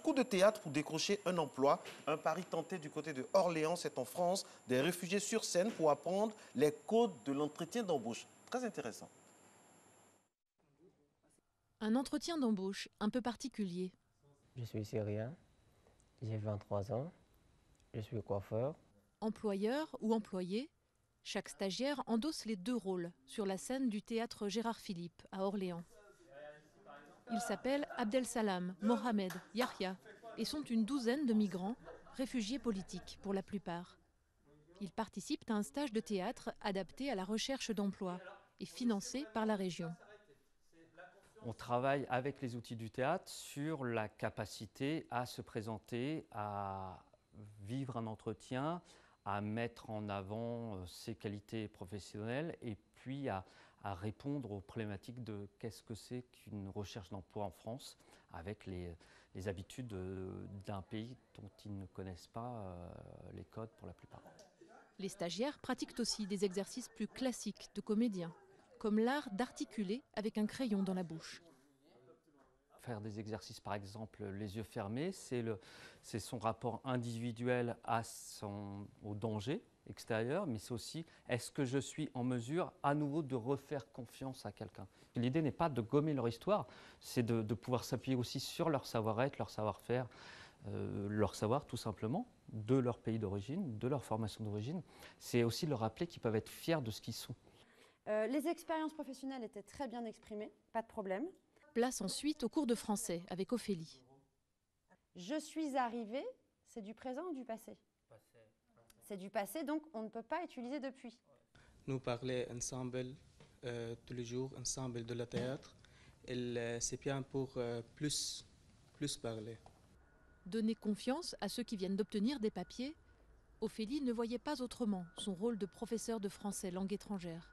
Coup de théâtre pour décrocher un emploi. Un pari tenté du côté de Orléans, c'est en France. Des réfugiés sur scène pour apprendre les codes de l'entretien d'embauche. Très intéressant. Un entretien d'embauche un peu particulier. Je suis syrien, j'ai 23 ans, je suis coiffeur. Employeur ou employé, chaque stagiaire endosse les deux rôles sur la scène du théâtre Gérard Philippe à Orléans. Ils s'appellent Abdel-Salam, Mohamed, Yahya et sont une douzaine de migrants, réfugiés politiques pour la plupart. Ils participent à un stage de théâtre adapté à la recherche d'emploi et financé par la région. On travaille avec les outils du théâtre sur la capacité à se présenter, à vivre un entretien, à mettre en avant ses qualités professionnelles et puis à répondre aux problématiques de qu'est-ce que c'est qu'une recherche d'emploi en France avec les habitudes d'un pays dont ils ne connaissent pas les codes pour la plupart. Les stagiaires pratiquent aussi des exercices plus classiques de comédiens, comme l'art d'articuler avec un crayon dans la bouche. Faire des exercices, par exemple, les yeux fermés, c'est son rapport individuel au danger extérieur, mais c'est aussi est-ce que je suis en mesure à nouveau de refaire confiance à quelqu'un. L'idée n'est pas de gommer leur histoire, c'est de pouvoir s'appuyer aussi sur leur savoir-être, leur savoir-faire, leur savoir tout simplement, de leur pays d'origine, de leur formation d'origine. C'est aussi leur rappeler qu'ils peuvent être fiers de ce qu'ils sont. Les expériences professionnelles étaient très bien exprimées, pas de problème. Place ensuite au cours de français avec Ophélie. Je suis arrivée, c'est du présent ou du passé? C'est du passé, donc on ne peut pas utiliser depuis. Nous parlons ensemble tous les jours, ensemble de la théâtre. C'est bien pour plus parler. Donner confiance à ceux qui viennent d'obtenir des papiers, Ophélie ne voyait pas autrement son rôle de professeur de français langue étrangère.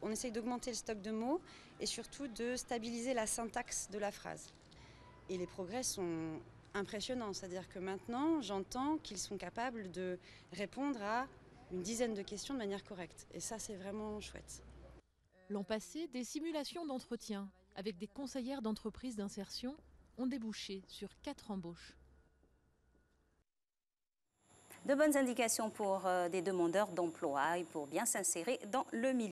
On essaye d'augmenter le stock de mots et surtout de stabiliser la syntaxe de la phrase. Et les progrès sont impressionnants, c'est-à-dire que maintenant, j'entends qu'ils sont capables de répondre à une dizaine de questions de manière correcte. Et ça, c'est vraiment chouette. L'an passé, des simulations d'entretien avec des conseillères d'entreprise d'insertion ont débouché sur 4 embauches. De bonnes indications pour des demandeurs d'emploi et pour bien s'insérer dans le milieu.